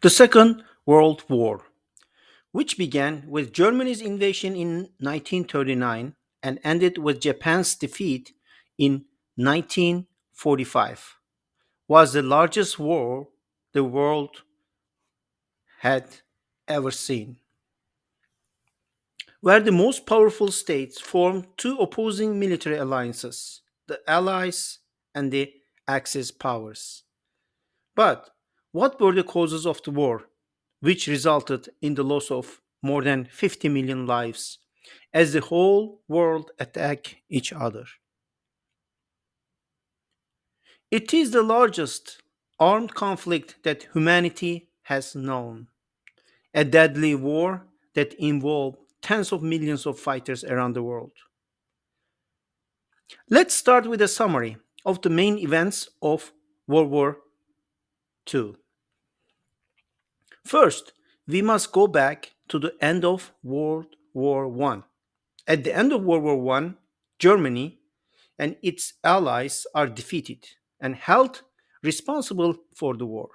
The Second World War, which began with Germany's invasion in 1939 and ended with Japan's defeat in 1945, was the largest war the world had ever seen, where the most powerful states formed two opposing military alliances, the Allies and the Axis powers. But what were the causes of the war, which resulted in the loss of more than 50 million lives as the whole world attacked each other? It is the largest armed conflict that humanity has known, a deadly war that involved tens of millions of fighters around the world. Let's start with a summary of the main events of World War II. First, we must go back to the end of World War I. At the end of World War I, Germany and its allies are defeated and held responsible for the war.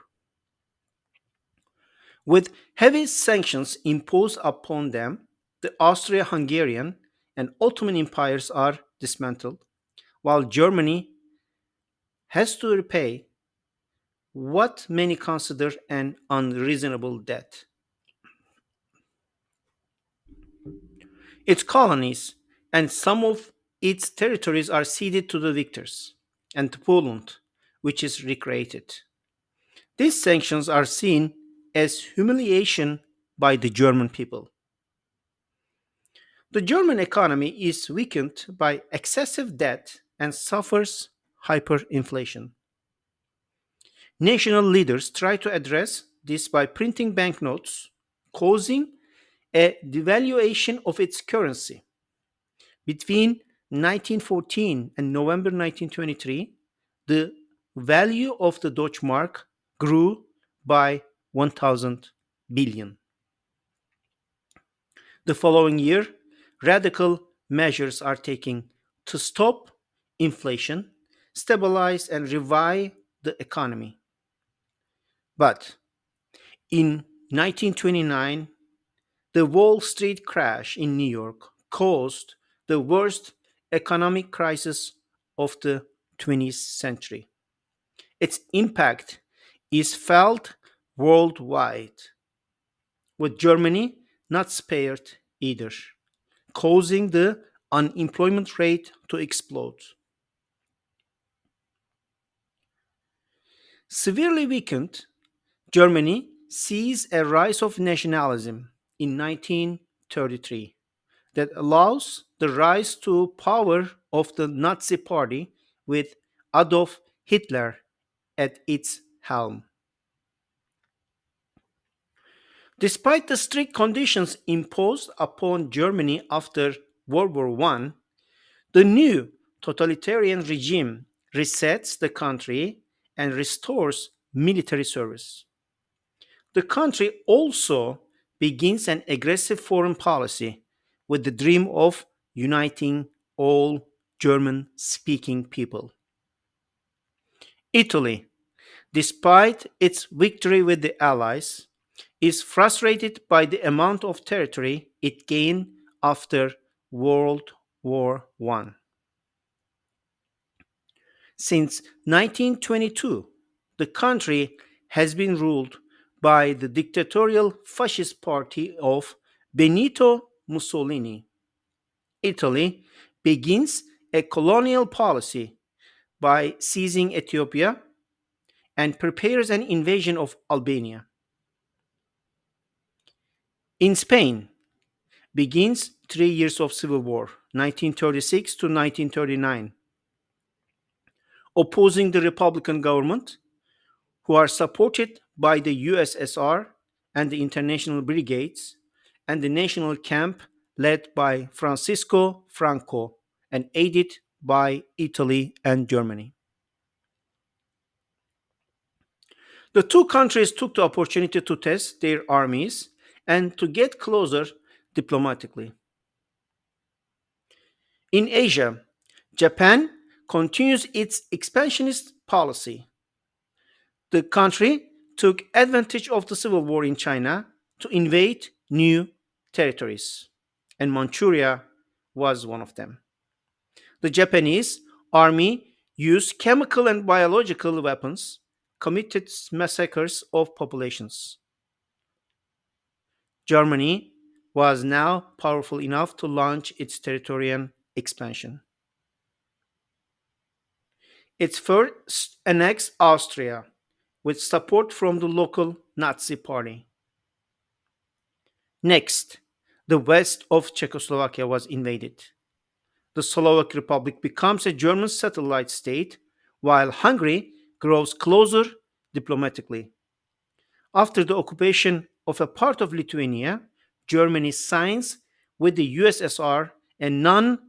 With heavy sanctions imposed upon them, the Austro Hungarian and Ottoman empires are dismantled, while Germany has to repay what many consider an unreasonable debt. Its colonies and some of its territories are ceded to the victors and to Poland, which is recreated. These sanctions are seen as humiliation by the German people. The German economy is weakened by excessive debt and suffers hyperinflation. National leaders try to address this by printing banknotes, causing a devaluation of its currency. Between 1914 and November 1923, the value of the Deutschmark grew by 1,000 billion. The following year, radical measures are taken to stop inflation, stabilize, and revive the economy. But in 1929, the Wall Street crash in New York caused the worst economic crisis of the 20th century. Its impact is felt worldwide, with Germany not spared either, causing the unemployment rate to explode. Severely weakened, Germany sees a rise of nationalism in 1933 that allows the rise to power of the Nazi Party with Adolf Hitler at its helm. Despite the strict conditions imposed upon Germany after World War I, the new totalitarian regime resets the country and restores military service. The country also begins an aggressive foreign policy with the dream of uniting all German speaking people. Italy, despite its victory with the Allies, is frustrated by the amount of territory it gained after World War I. Since 1922, the country has been ruled by the dictatorial fascist party of Benito Mussolini. Italy begins a colonial policy by seizing Ethiopia and prepares an invasion of Albania. In Spain, begins 3 years of civil war, 1936 to 1939, opposing the Republican government, who are supported by the USSR and the international brigades, and the national camp led by Francisco Franco and aided by Italy and Germany. The two countries took the opportunity to test their armies and to get closer diplomatically. In Asia, Japan continues its expansionist policy. The country took advantage of the civil war in China to invade new territories, and Manchuria was one of them. The Japanese army used chemical and biological weapons, committed massacres of populations. Germany was now powerful enough to launch its territorial expansion. It first annexed Austria with support from the local Nazi party. Next, the west of Czechoslovakia was invaded. The Slovak Republic becomes a German satellite state, while Hungary grows closer diplomatically. After the occupation of a part of Lithuania, Germany signs with the USSR a non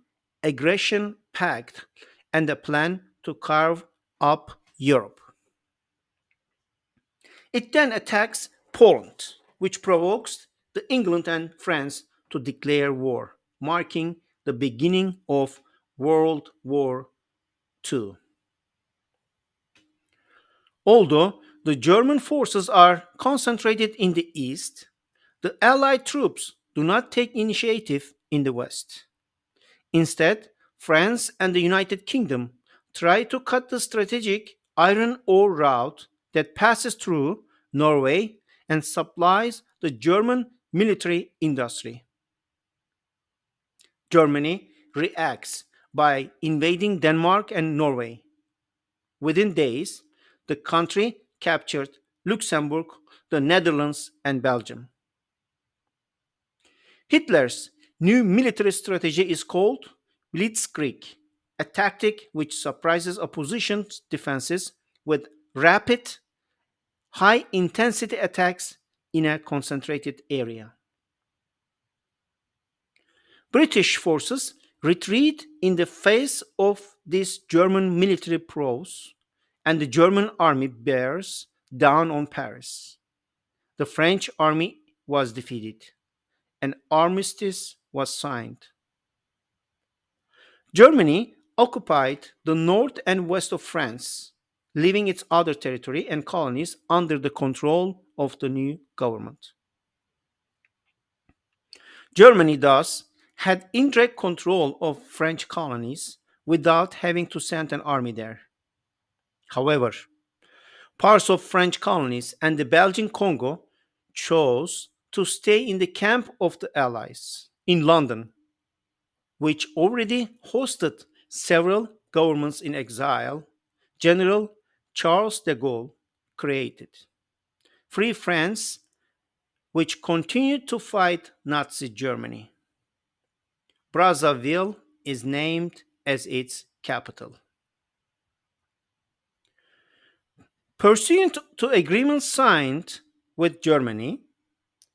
aggression pact and a plan to carve up Europe. It then attacks Poland, which provokes the England and France to declare war, marking the beginning of World War II. Although the German forces are concentrated in the east, the Allied troops do not take initiative in the west. Instead, France and the United Kingdom try to cut the strategic iron ore route that passes through Norway and supplies the German military industry. Germany reacts by invading Denmark and Norway. Within days, the country captured Luxembourg, the Netherlands, and Belgium. Hitler's new military strategy is called Blitzkrieg, a tactic which surprises opposition defenses with rapid, high intensity attacks in a concentrated area. British forces retreat in the face of this German military prowess, and the German army bears down on Paris. The French army was defeated. An armistice was signed. Germany occupied the north and west of France, leaving its other territory and colonies under the control of the new government. Germany thus had indirect control of French colonies without having to send an army there. However, parts of French colonies and the Belgian Congo chose to stay in the camp of the Allies in London, which already hosted several governments in exile. General Charles de Gaulle created Free France, which continued to fight Nazi Germany. Brazzaville is named as its capital. Pursuant to agreements signed with Germany,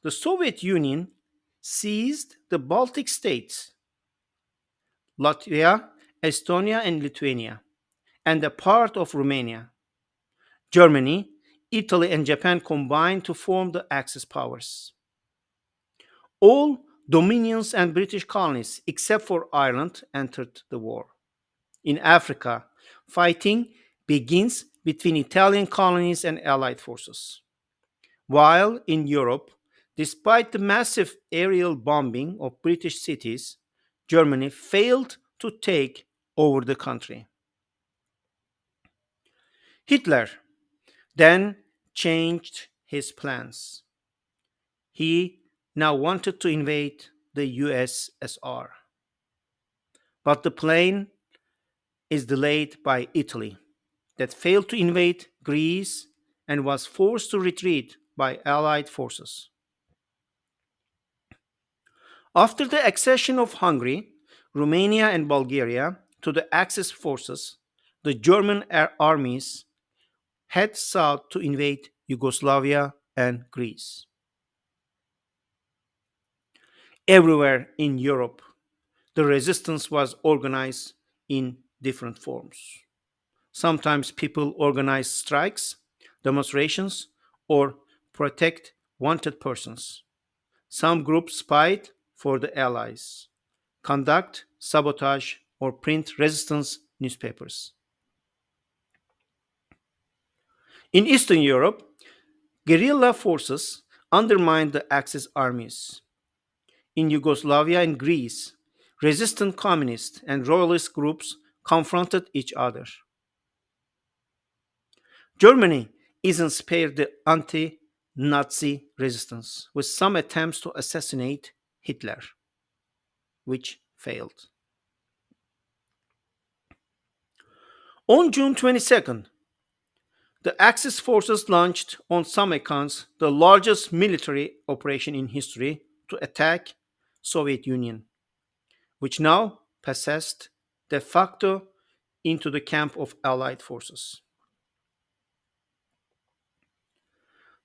the Soviet Union seized the Baltic states, Latvia, Estonia, and Lithuania, and a part of Romania. Germany, Italy, and Japan combined to form the Axis powers. All dominions and British colonies, except for Ireland, entered the war. In Africa, fighting begins between Italian colonies and Allied forces. While in Europe, despite the massive aerial bombing of British cities, Germany failed to take over the country. Hitler then changed his plans. He now wanted to invade the USSR. But the plan is delayed by Italy, that failed to invade Greece and was forced to retreat by Allied forces. After the accession of Hungary, Romania, and Bulgaria to the Axis forces, the German armies head south to invade Yugoslavia and Greece. Everywhere in Europe, the resistance was organized in different forms. Sometimes people organized strikes, demonstrations, or protect wanted persons. Some groups spied for the Allies, conduct sabotage, or print resistance newspapers. In Eastern Europe, Guerrilla forces undermined the Axis armies. In Yugoslavia and Greece, resistant communist and royalist groups confronted each other. Germany isn't spared the anti Nazi resistance, with some attempts to assassinate Hitler, which failed. On June 22nd, the Axis forces launched, on some accounts, the largest military operation in history to attack Soviet Union, which now passed de facto into the camp of Allied forces.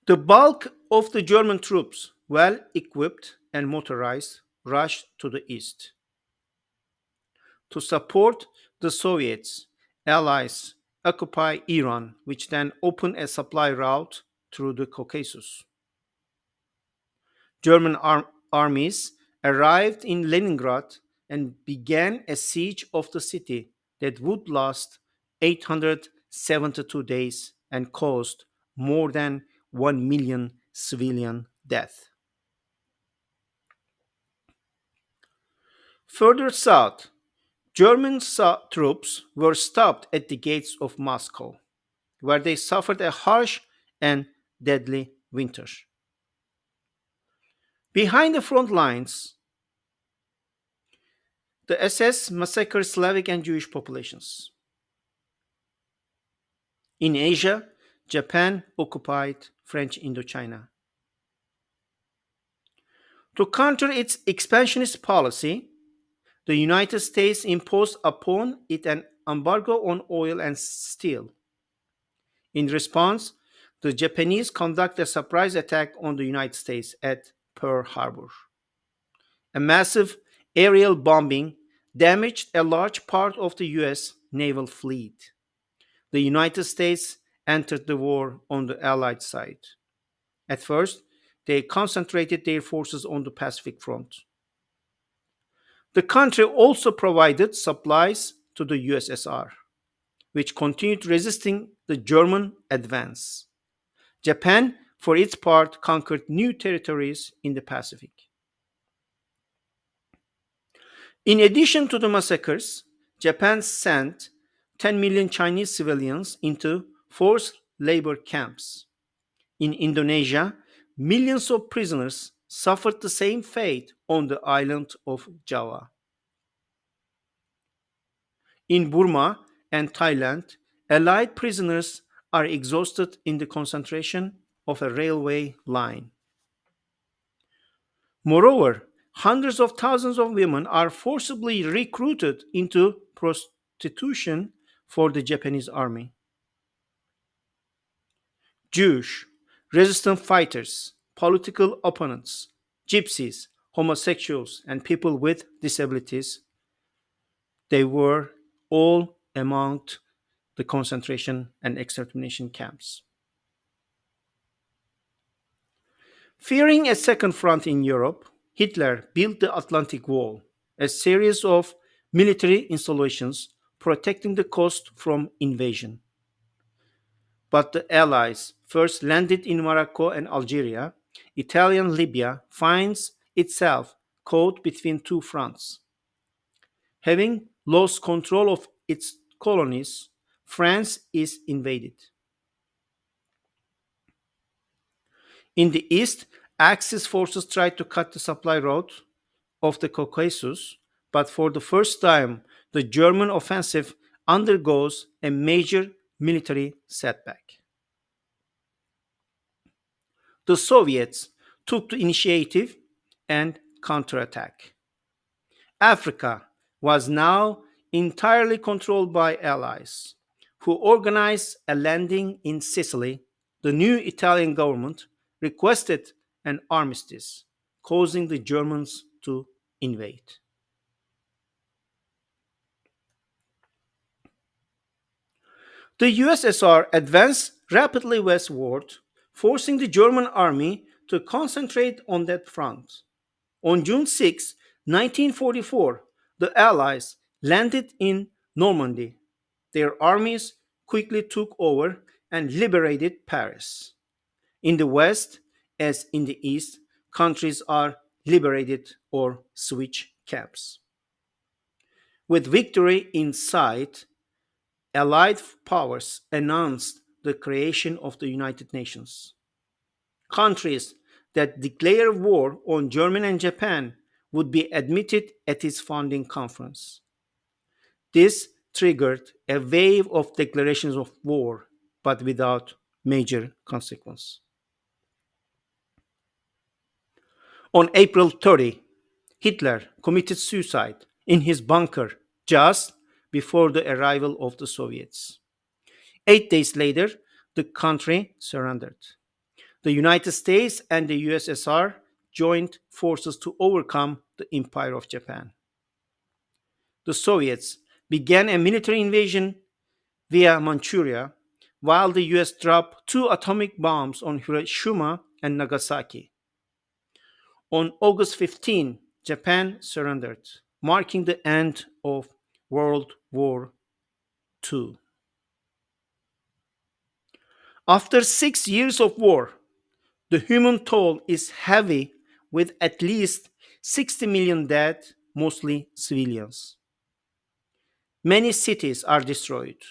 The bulk of the German troops, well equipped and motorized, rushed to the east. To support the Soviets, Allies occupy Iran, which then opened a supply route through the Caucasus. German armies arrived in Leningrad and began a siege of the city that would last 872 days and caused more than 1 million civilian deaths. Further south, German troops were stopped at the gates of Moscow, where they suffered a harsh and deadly winter. Behind the front lines, the SS massacred Slavic and Jewish populations. In Asia, Japan occupied French Indochina. To counter its expansionist policy, the United States imposed upon it an embargo on oil and steel. In response, the Japanese conducted a surprise attack on the United States at Pearl Harbor. A massive aerial bombing damaged a large part of the US naval fleet. The United States entered the war on the Allied side. At first, they concentrated their forces on the Pacific front. The country also provided supplies to the USSR, which continued resisting the German advance. Japan, for its part, conquered new territories in the Pacific. In addition to the massacres, Japan sent 10 million Chinese civilians into forced labor camps. In Indonesia, millions of prisoners suffered the same fate on the island of Java. In Burma and Thailand, Allied prisoners are exhausted in the concentration of a railway line. Moreover, hundreds of thousands of women are forcibly recruited into prostitution for the Japanese army. Jewish, resistant fighters, political opponents, gypsies, homosexuals, and people with disabilities, they were all among the concentration and extermination camps. Fearing a second front in Europe, Hitler built the Atlantic Wall, a series of military installations protecting the coast from invasion. But the Allies first landed in Morocco and Algeria. Italian Libya finds itself caught between two fronts. Having lost control of its colonies, France is invaded. In the east, Axis forces tried to cut the supply route of the Caucasus, but for the first time, the German offensive undergoes a major military setback. The Soviets took the initiative and counterattack. Africa was now entirely controlled by Allies, who organized a landing in Sicily. The new Italian government requested an armistice, causing the Germans to invade. The USSR advanced rapidly westward, forcing the German army to concentrate on that front. On June 6, 1944, the Allies landed in Normandy. Their armies quickly took over and liberated Paris. In the West, as in the East, countries are liberated or switch camps. With victory in sight, Allied powers announced the creation of the United Nations. Countries that declare war on Germany and Japan would be admitted at its founding conference. This triggered a wave of declarations of war, but without major consequence. On April 30, Hitler committed suicide in his bunker just before the arrival of the Soviets. 8 days later, the country surrendered. The United States and the USSR joined forces to overcome the Empire of Japan. The Soviets began a military invasion via Manchuria, while the US dropped two atomic bombs on Hiroshima and Nagasaki. On August 15, Japan surrendered, marking the end of World War II. After 6 years of war, the human toll is heavy, with at least 60 million dead, mostly civilians. Many cities are destroyed.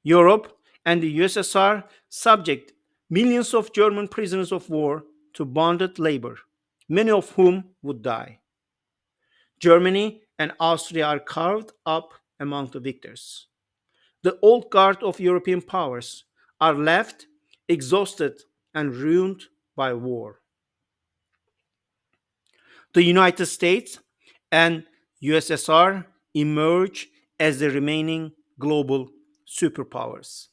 Europe and the USSR subject millions of German prisoners of war to bonded labor, many of whom would die. Germany and Austria are carved up among the victors. The old guard of European powers are left exhausted and ruined by war. The United States and USSR emerge as the remaining global superpowers.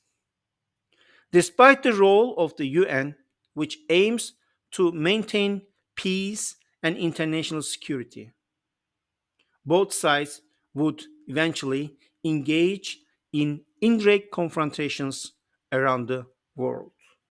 Despite the role of the UN, which aims to maintain peace and international security, both sides would eventually engage in indirect confrontations around the world.